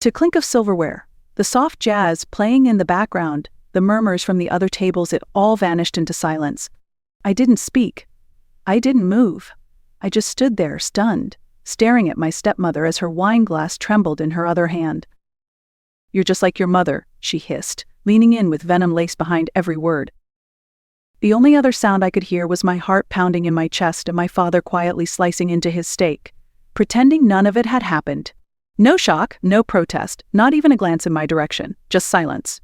To clink of silverware, the soft jazz playing in the background, the murmurs from the other tables, it all vanished into silence. I didn't speak. I didn't move. I just stood there, stunned, staring at my stepmother as her wine glass trembled in her other hand. "You're just like your mother," she hissed, leaning in with venom laced behind every word. The only other sound I could hear was my heart pounding in my chest and my father quietly slicing into his steak, pretending none of it had happened. No shock, no protest, not even a glance in my direction, just silence.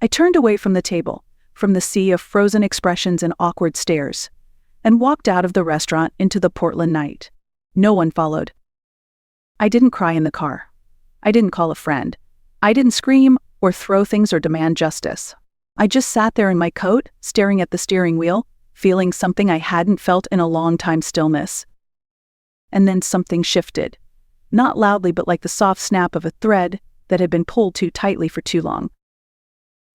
I turned away from the table, from the sea of frozen expressions and awkward stares, and walked out of the restaurant into the Portland night. No one followed. I didn't cry in the car. I didn't call a friend. I didn't scream or throw things or demand justice. I just sat there in my coat, staring at the steering wheel, feeling something I hadn't felt in a long time: stillness. And then something shifted. Not loudly, but like the soft snap of a thread that had been pulled too tightly for too long.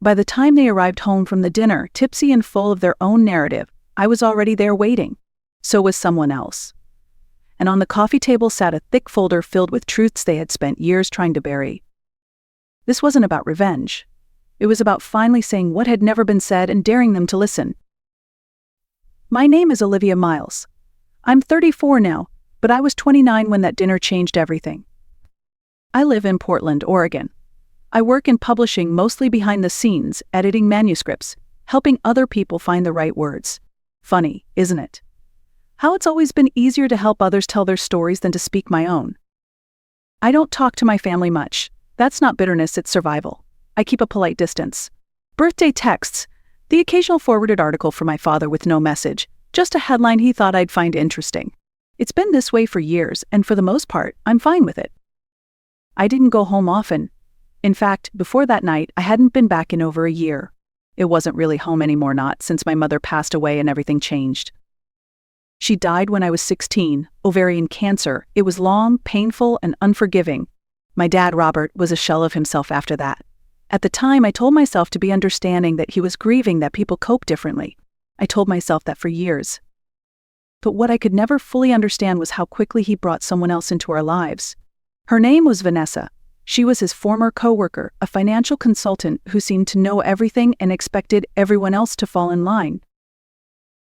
By the time they arrived home from the dinner, tipsy and full of their own narrative, I was already there waiting. So was someone else. And on the coffee table sat a thick folder filled with truths they had spent years trying to bury. This wasn't about revenge. It was about finally saying what had never been said and daring them to listen. My name is Olivia Miles. I'm 34 now, but I was 29 when that dinner changed everything. I live in Portland, Oregon. I work in publishing, mostly behind the scenes, editing manuscripts, helping other people find the right words. Funny, isn't it? How it's always been easier to help others tell their stories than to speak my own. I don't talk to my family much. That's not bitterness, it's survival. I keep a polite distance. Birthday texts, the occasional forwarded article from my father with no message, just a headline he thought I'd find interesting. It's been this way for years, and for the most part, I'm fine with it. I didn't go home often. In fact, before that night, I hadn't been back in over a year. It wasn't really home anymore, not since my mother passed away and everything changed. She died when I was 16, ovarian cancer. It was long, painful, and unforgiving. My dad, Robert, was a shell of himself after that. At the time, I told myself to be understanding that he was grieving, that people cope differently. I told myself that for years. But what I could never fully understand was how quickly he brought someone else into our lives. Her name was Vanessa. She was his former coworker, a financial consultant who seemed to know everything and expected everyone else to fall in line.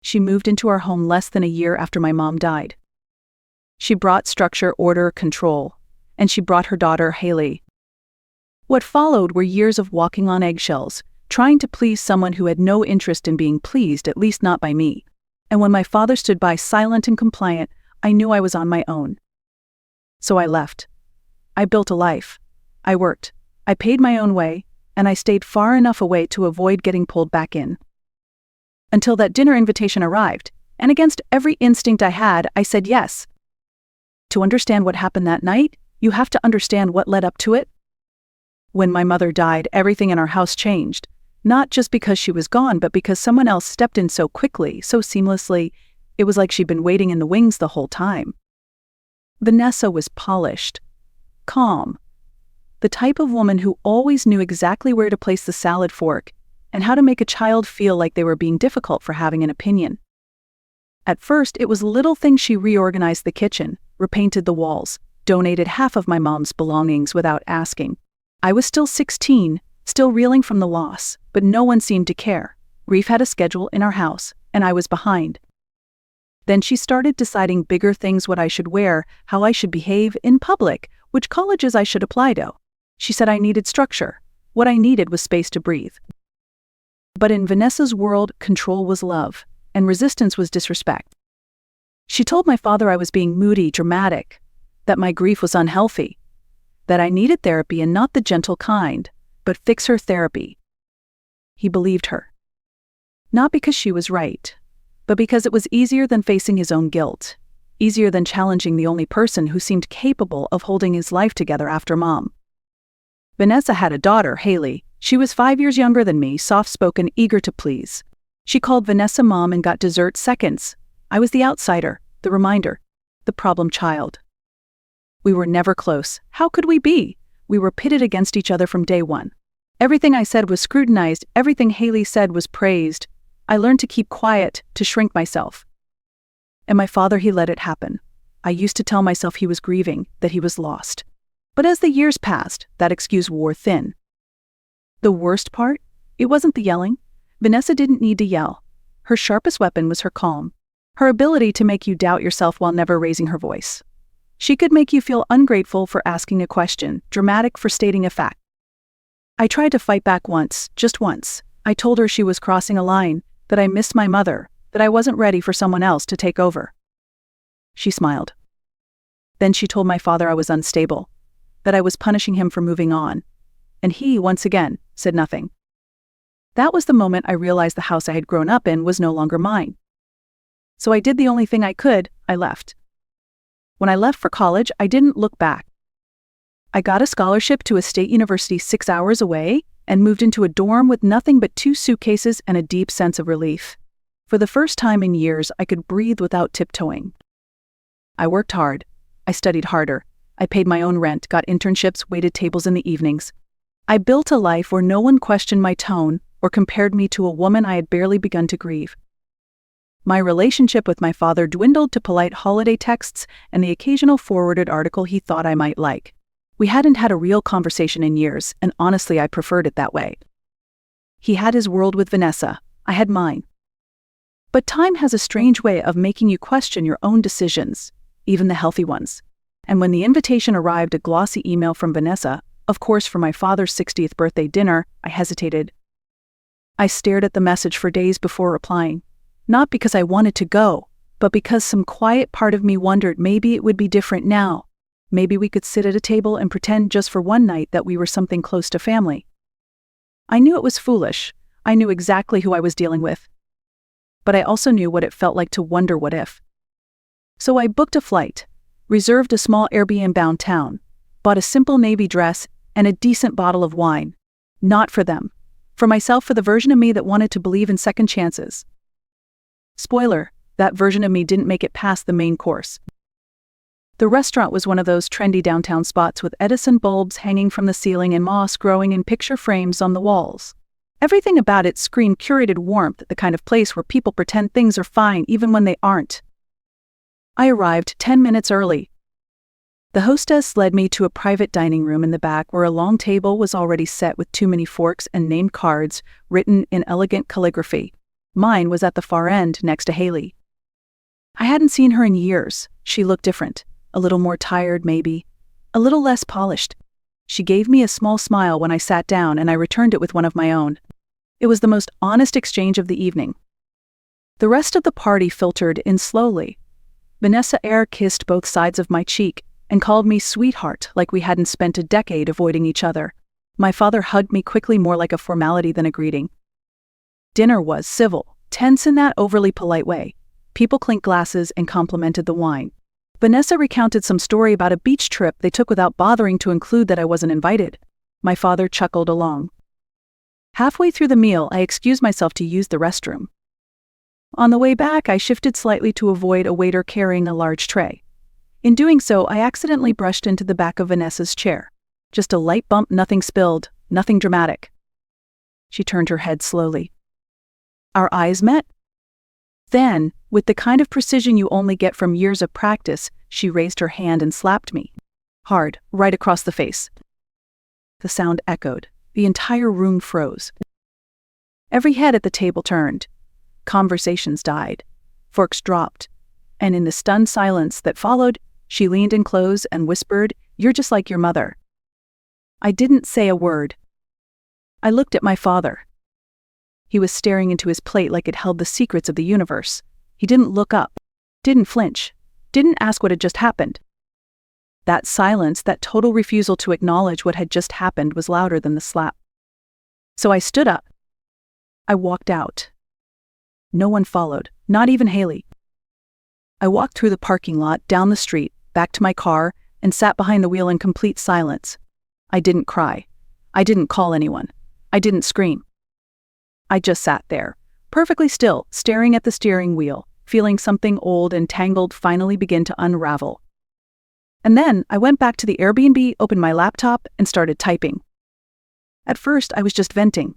She moved into our home less than a year after my mom died. She brought structure, order, control, and she brought her daughter, Haley. What followed were years of walking on eggshells, trying to please someone who had no interest in being pleased, at least not by me. And when my father stood by silent and compliant, I knew I was on my own. So I left. I built a life. I worked. I paid my own way, and I stayed far enough away to avoid getting pulled back in. Until that dinner invitation arrived, and against every instinct I had, I said yes. To understand what happened that night, you have to understand what led up to it. When my mother died, everything in our house changed, not just because she was gone, but because someone else stepped in so quickly, so seamlessly. It was like she'd been waiting in the wings the whole time. Vanessa was polished, calm, the type of woman who always knew exactly where to place the salad fork and how to make a child feel like they were being difficult for having an opinion. At first, it was little things. She reorganized the kitchen, repainted the walls, donated half of my mom's belongings without asking. I was still 16, still reeling from the loss, but no one seemed to care. Reef had a schedule in our house, and I was behind. Then she started deciding bigger things: what I should wear, how I should behave in public, which colleges I should apply to. She said I needed structure. What I needed was space to breathe. But in Vanessa's world, control was love, and resistance was disrespect. She told my father I was being moody, dramatic, that my grief was unhealthy, that I needed therapy, and not the gentle kind, but fix her therapy. He believed her. Not because she was right, but because it was easier than facing his own guilt, easier than challenging the only person who seemed capable of holding his life together after Mom. Vanessa had a daughter, Haley. She was 5 years younger than me, soft-spoken, eager to please. She called Vanessa Mom and got dessert seconds. I was the outsider, the reminder, the problem child. We were never close. How could we be? We were pitted against each other from day one. Everything I said was scrutinized, everything Haley said was praised. I learned to keep quiet, to shrink myself. And my father, he let it happen. I used to tell myself he was grieving, that he was lost. But as the years passed, that excuse wore thin. The worst part? It wasn't the yelling. Vanessa didn't need to yell. Her sharpest weapon was her calm. Her ability to make you doubt yourself while never raising her voice. She could make you feel ungrateful for asking a question, dramatic for stating a fact. I tried to fight back once, just once. I told her she was crossing a line, that I missed my mother, that I wasn't ready for someone else to take over. She smiled. Then she told my father I was unstable, that I was punishing him for moving on. And he, once again, said nothing. That was the moment I realized the house I had grown up in was no longer mine. So I did the only thing I could, I left. When I left for college, I didn't look back. I got a scholarship to a state university 6 hours away and moved into a dorm with nothing but 2 suitcases and a deep sense of relief. For the first time in years, I could breathe without tiptoeing. I worked hard. I studied harder. I paid my own rent, got internships, waited tables in the evenings. I built a life where no one questioned my tone or compared me to a woman I had barely begun to grieve. My relationship with my father dwindled to polite holiday texts and the occasional forwarded article he thought I might like. We hadn't had a real conversation in years, and honestly I preferred it that way. He had his world with Vanessa, I had mine. But time has a strange way of making you question your own decisions, even the healthy ones. And when the invitation arrived, a glossy email from Vanessa, of course for my father's 60th birthday dinner, I hesitated. I stared at the message for days before replying. Not because I wanted to go, but because some quiet part of me wondered maybe it would be different now. Maybe we could sit at a table and pretend just for one night that we were something close to family. I knew it was foolish. I knew exactly who I was dealing with. But I also knew what it felt like to wonder what if. So I booked a flight, reserved a small Airbnb downtown, bought a simple navy dress and a decent bottle of wine. Not for them. For myself, for the version of me that wanted to believe in second chances. Spoiler, that version of me didn't make it past the main course. The restaurant was one of those trendy downtown spots with Edison bulbs hanging from the ceiling and moss growing in picture frames on the walls. Everything about it screamed curated warmth, the kind of place where people pretend things are fine even when they aren't. I arrived 10 minutes early. The hostess led me to a private dining room in the back where a long table was already set with too many forks and named cards written in elegant calligraphy. Mine was at the far end next to Haley. I hadn't seen her in years. She looked different. A little more tired, maybe. A little less polished. She gave me a small smile when I sat down and I returned it with one of my own. It was the most honest exchange of the evening. The rest of the party filtered in slowly. Vanessa air kissed both sides of my cheek and called me sweetheart like we hadn't spent a decade avoiding each other. My father hugged me quickly, more like a formality than a greeting. Dinner was civil, tense in that overly polite way. People clinked glasses and complimented the wine. Vanessa recounted some story about a beach trip they took without bothering to include that I wasn't invited. My father chuckled along. Halfway through the meal, I excused myself to use the restroom. On the way back, I shifted slightly to avoid a waiter carrying a large tray. In doing so, I accidentally brushed into the back of Vanessa's chair. Just a light bump, nothing spilled, nothing dramatic. She turned her head slowly. Our eyes met. Then, with the kind of precision you only get from years of practice, she raised her hand and slapped me. Hard, right across the face. The sound echoed. The entire room froze. Every head at the table turned. Conversations died. Forks dropped. And in the stunned silence that followed, she leaned in close and whispered, "You're just like your mother." I didn't say a word. I looked at my father. He was staring into his plate like it held the secrets of the universe. He didn't look up, didn't flinch, didn't ask what had just happened. That silence, that total refusal to acknowledge what had just happened, was louder than the slap. So I stood up. I walked out. No one followed, not even Haley. I walked through the parking lot, down the street, back to my car, and sat behind the wheel in complete silence. I didn't cry. I didn't call anyone. I didn't scream. I just sat there, perfectly still, staring at the steering wheel, feeling something old and tangled finally begin to unravel. And then I went back to the Airbnb, opened my laptop, and started typing. At first, I was just venting.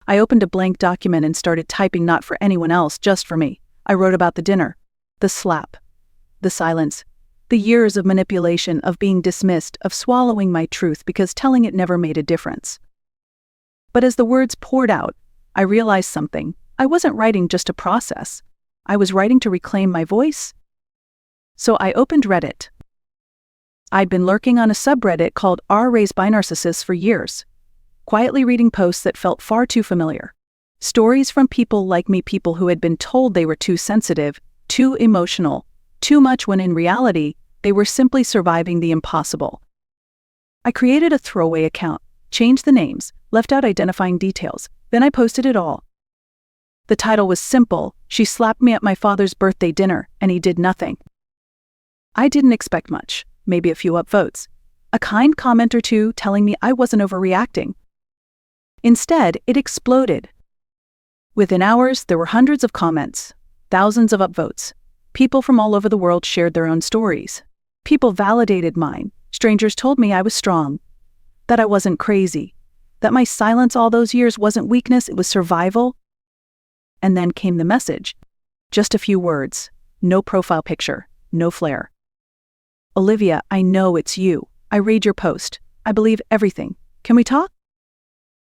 I opened a blank document and started typing, not for anyone else, just for me. I wrote about the dinner, the slap, the silence, The years of manipulation, of being dismissed, of swallowing my truth because telling it never made a difference. But as the words poured out, I realized something. I wasn't writing just to process. I was writing to reclaim my voice. So I opened Reddit. I'd been lurking on a subreddit called r raised by narcissists for years, quietly reading posts that felt far too familiar. Stories from people like me, people who had been told they were too sensitive, too emotional, too much when in reality, they were simply surviving the impossible. I created a throwaway account, changed the names, left out identifying details, then I posted it all. The title was simple: She slapped me at my father's birthday dinner, and he did nothing. I didn't expect much, maybe a few upvotes, a kind comment or two telling me I wasn't overreacting. Instead, it exploded. Within hours, there were hundreds of comments, thousands of upvotes. People from all over the world shared their own stories. People validated mine. Strangers told me I was strong, that I wasn't crazy, that my silence all those years wasn't weakness, it was survival. And then came the message. Just a few words, no profile picture, no flair. Olivia, I know it's you. I read your post. I believe everything. Can we talk?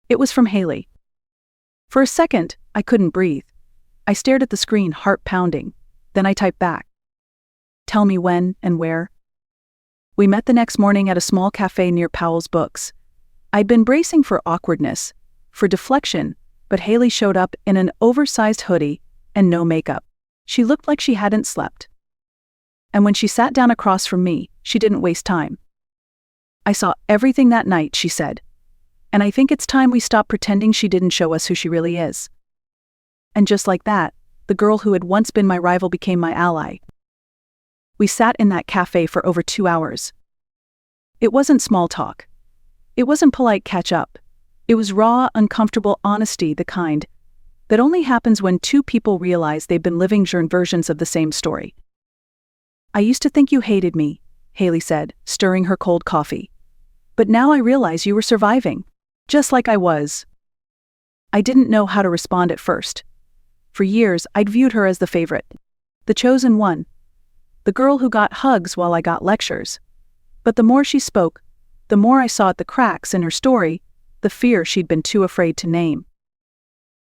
It was from Haley. For a second, I couldn't breathe. I stared at the screen, heart pounding. Then I typed back. Tell me when and where. We met the next morning at a small cafe near Powell's Books. I'd been bracing for awkwardness, for deflection, but Haley showed up in an oversized hoodie and no makeup. She looked like she hadn't slept. And when she sat down across from me, she didn't waste time. I saw everything that night, she said. And I think it's time we stop pretending she didn't show us who she really is. And just like that, the girl who had once been my rival became my ally. We sat in that cafe for over 2 hours. It wasn't small talk. It wasn't polite catch-up. It was raw, uncomfortable honesty, the kind that only happens when two people realize they've been living versions of the same story. I used to think you hated me, Haley said, stirring her cold coffee. But now I realize you were surviving, just like I was. I didn't know how to respond at first. For years, I'd viewed her as the favorite, the chosen one, the girl who got hugs while I got lectures. But the more she spoke, the more I saw at the cracks in her story, the fear she'd been too afraid to name.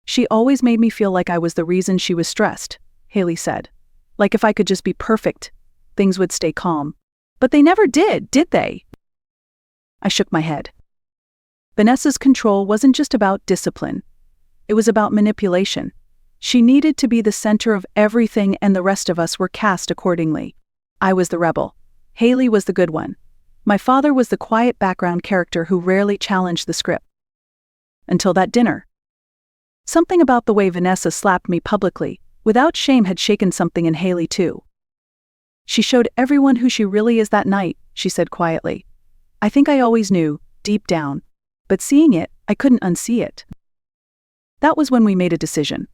She always made me feel like I was the reason she was stressed, Haley said. Like if I could just be perfect, things would stay calm. But they never did they? I shook my head. Vanessa's control wasn't just about discipline. It was about manipulation. She needed to be the center of everything, and the rest of us were cast accordingly. I was the rebel. Haley was the good one. My father was the quiet background character who rarely challenged the script. Until that dinner. Something about the way Vanessa slapped me publicly, without shame, had shaken something in Haley too. She showed everyone who she really is that night, she said quietly. I think I always knew, deep down. But seeing it, I couldn't unsee it. That was when we made a decision.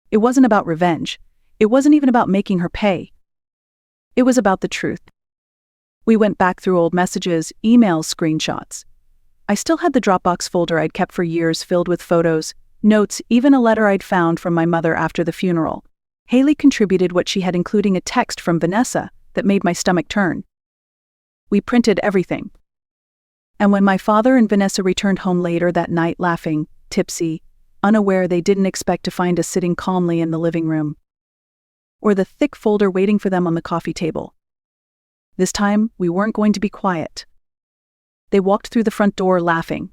It wasn't about revenge. It wasn't even about making her pay. It was about the truth. We went back through old messages, emails, screenshots. I still had the Dropbox folder I'd kept for years filled with photos, notes, even a letter I'd found from my mother after the funeral. Haley contributed what she had, including a text from Vanessa that made my stomach turn. We printed everything. And when my father and Vanessa returned home later that night, laughing, tipsy, unaware, they didn't expect to find us sitting calmly in the living room, or the thick folder waiting for them on the coffee table. This time, we weren't going to be quiet. They walked through the front door laughing.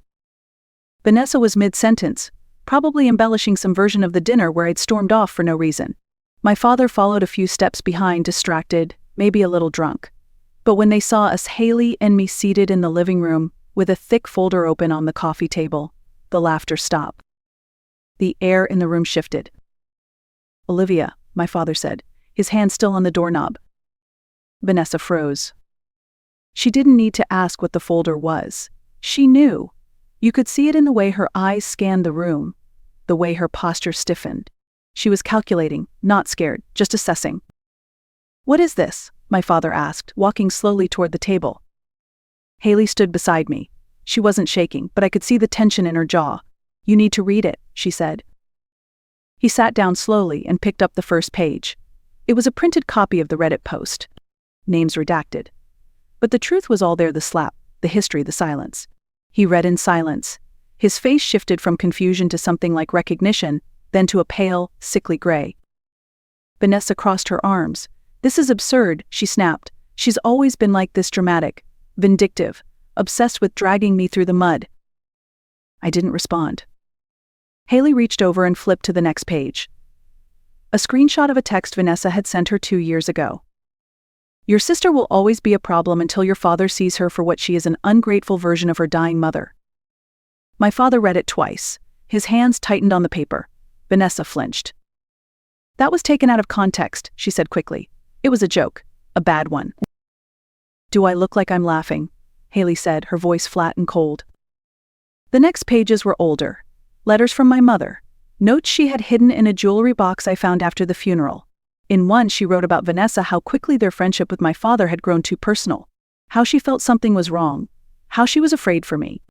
Vanessa was mid-sentence, probably embellishing some version of the dinner where I'd stormed off for no reason. My father followed a few steps behind, distracted, maybe a little drunk. But when they saw us, Haley and me, seated in the living room, with a thick folder open on the coffee table, the laughter stopped. The air in the room shifted. Olivia, my father said, his hand still on the doorknob. Vanessa froze. She didn't need to ask what the folder was. She knew. You could see it in the way her eyes scanned the room, the way her posture stiffened. She was calculating, not scared, just assessing. What is this? My father asked, walking slowly toward the table. Haley stood beside me. She wasn't shaking, but I could see the tension in her jaw. You need to read it, she said. He sat down slowly and picked up the first page. It was a printed copy of the Reddit post. names redacted. But the truth was all there: the slap, the history, the silence. He read in silence. His face shifted from confusion to something like recognition, then to a pale, sickly gray. Vanessa crossed her arms. "This is absurd," she snapped. "She's always been like this, dramatic, vindictive, obsessed with dragging me through the mud." I didn't respond. Haley reached over and flipped to the next page. A screenshot of a text Vanessa had sent her 2 years ago. "Your sister will always be a problem until your father sees her for what she is, an ungrateful version of her dying mother." My father read it twice. His hands tightened on the paper. Vanessa flinched. "That was taken out of context," she said quickly. "It was a joke. A bad one." "Do I look like I'm laughing?" Haley said, her voice flat and cold. The next pages were older. Letters from my mother. Notes she had hidden in a jewelry box I found after the funeral. In one, she wrote about Vanessa, how quickly their friendship with my father had grown too personal, how she felt something was wrong, how she was afraid for me.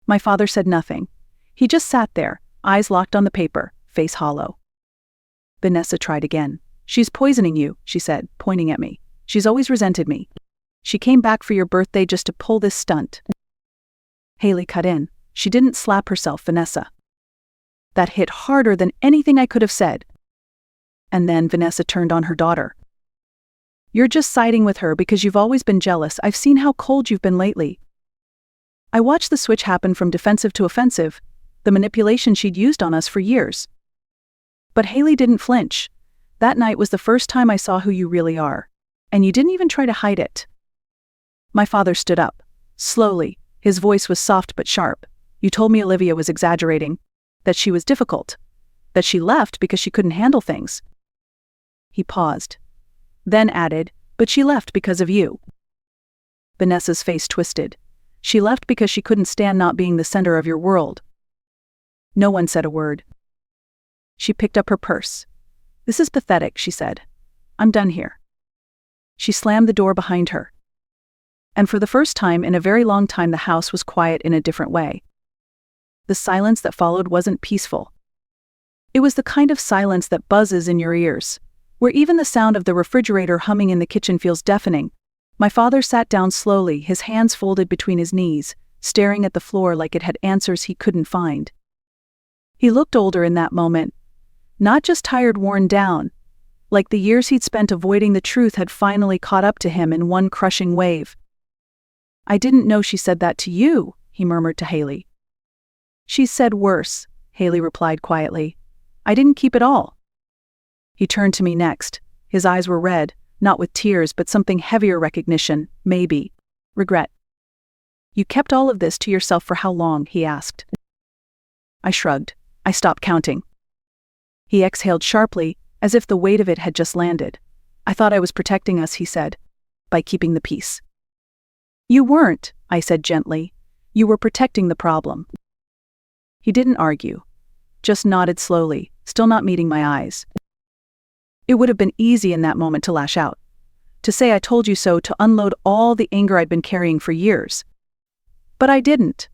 My father said nothing. He just sat there, eyes locked on the paper, face hollow. Vanessa tried again. "She's poisoning you," she said, pointing at me. "She's always resented me. She came back for your birthday just to pull this stunt." Haley cut in. "She didn't slap herself, Vanessa." That hit harder than anything I could have said. And then Vanessa turned on her daughter. "You're just siding with her because you've always been jealous. I've seen how cold you've been lately." I watched the switch happen from defensive to offensive, the manipulation she'd used on us for years. But Haley didn't flinch. "That night was the first time I saw who you really are. And you didn't even try to hide it." My father stood up. Slowly, his voice was soft but sharp. "You told me Olivia was exaggerating, that she was difficult, that she left because she couldn't handle things." He paused. Then added, "But she left because of you." Vanessa's face twisted. "She left because she couldn't stand not being the center of your world." No one said a word. She picked up her purse. "This is pathetic," she said. "I'm done here." She slammed the door behind her. And for the first time in a very long time, the house was quiet in a different way. The silence that followed wasn't peaceful. It was the kind of silence that buzzes in your ears, where even the sound of the refrigerator humming in the kitchen feels deafening. My father sat down slowly, his hands folded between his knees, staring at the floor like it had answers he couldn't find. He looked older in that moment, not just tired, worn down, like the years he'd spent avoiding the truth had finally caught up to him in one crushing wave. "I didn't know she said that to you," he murmured to Haley. "She said worse," Haley replied quietly. "I didn't keep it all." He turned to me next. His eyes were red, not with tears but something heavier: recognition, maybe. Regret. "You kept all of this to yourself for how long?" he asked. I shrugged. I stopped counting. He exhaled sharply, as if the weight of it had just landed. "I thought I was protecting us," he said, "by keeping the peace." "You weren't," I said gently. "You were protecting the problem." He didn't argue, just nodded slowly, still not meeting my eyes. It would have been easy in that moment to lash out, to say "I told you so," to unload all the anger I'd been carrying for years. But I didn't,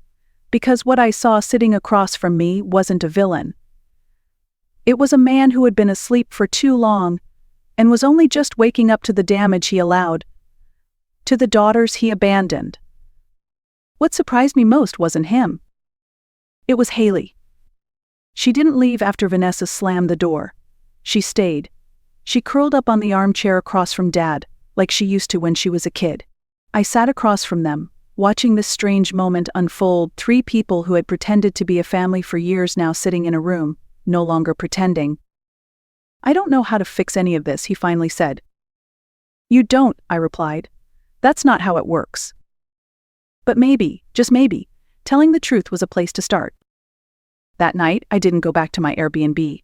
because what I saw sitting across from me wasn't a villain. It was a man who had been asleep for too long, and was only just waking up to the damage he allowed, to the daughters he abandoned. What surprised me most wasn't him. It was Haley. She didn't leave after Vanessa slammed the door. She stayed. She curled up on the armchair across from Dad, like she used to when she was a kid. I sat across from them, watching this strange moment unfold. 3 people who had pretended to be a family for years now sitting in a room, no longer pretending. "I don't know how to fix any of this," he finally said. "You don't," I replied. "That's not how it works. But maybe, just maybe, telling the truth was a place to start." That night, I didn't go back to my Airbnb.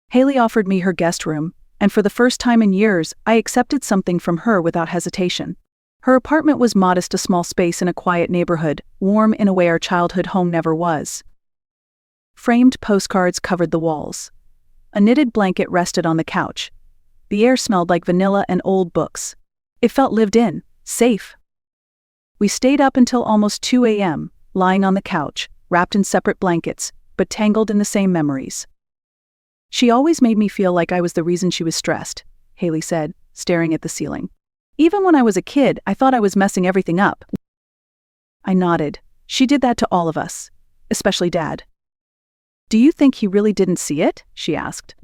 Haley offered me her guest room, and for the first time in years, I accepted something from her without hesitation. Her apartment was modest, a small space in a quiet neighborhood, warm in a way our childhood home never was. Framed postcards covered the walls. A knitted blanket rested on the couch. The air smelled like vanilla and old books. It felt lived in, safe. We stayed up until almost 2 a.m., lying on the couch, wrapped in separate blankets, but tangled in the same memories. "She always made me feel like I was the reason she was stressed," Haley said, staring at the ceiling. Even when I was a kid, I thought I was messing everything up. I nodded. She did that to all of us, especially Dad. Do you think he really didn't see it? She asked.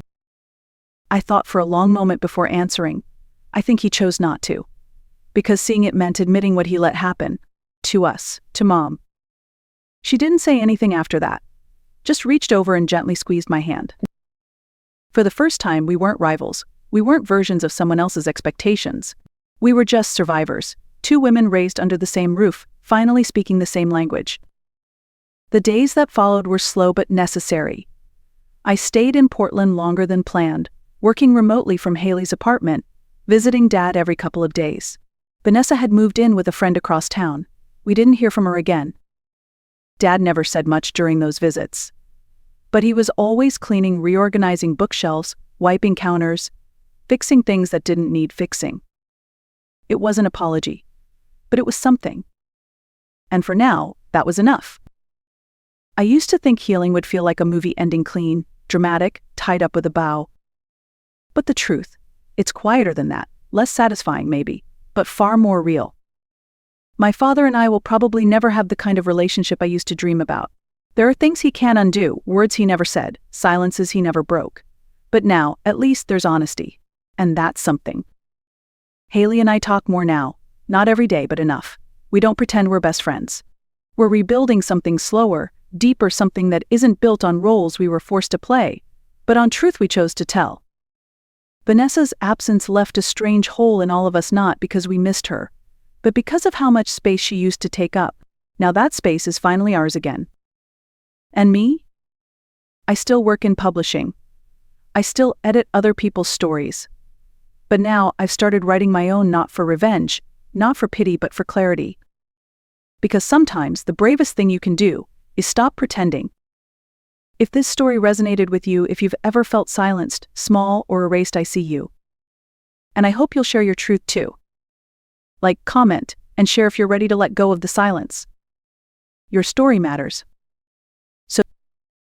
I thought for a long moment before answering. I think he chose not to. Because seeing it meant admitting what he let happen. To us, to Mom. She didn't say anything after that. Just reached over and gently squeezed my hand. For the first time, we weren't rivals. We weren't versions of someone else's expectations. We were just survivors, two women raised under the same roof, finally speaking the same language. The days that followed were slow but necessary. I stayed in Portland longer than planned, working remotely from Haley's apartment, visiting Dad every couple of days. Vanessa had moved in with a friend across town. We didn't hear from her again. Dad never said much during those visits. But he was always cleaning, reorganizing bookshelves, wiping counters, fixing things that didn't need fixing. It was an apology, but it was something. And for now, that was enough. I used to think healing would feel like a movie ending clean, dramatic, tied up with a bow. But the truth, it's quieter than that, less satisfying maybe, but far more real. My father and I will probably never have the kind of relationship I used to dream about. There are things he can't undo, words he never said, silences he never broke. But now, at least there's honesty. And that's something. Haley and I talk more now, not every day but enough. We don't pretend we're best friends. We're rebuilding something slower, deeper, something that isn't built on roles we were forced to play, but on truth we chose to tell. Vanessa's absence left a strange hole in all of us, not because we missed her, but because of how much space she used to take up. Now that space is finally ours again. And me? I still work in publishing. I still edit other people's stories. But now I've started writing my own, not for revenge, not for pity, but for clarity. Because sometimes the bravest thing you can do is stop pretending. If this story resonated with you, if you've ever felt silenced, small, or erased, I see you. And I hope you'll share your truth too. Like, comment, and share if you're ready to let go of the silence. Your story matters.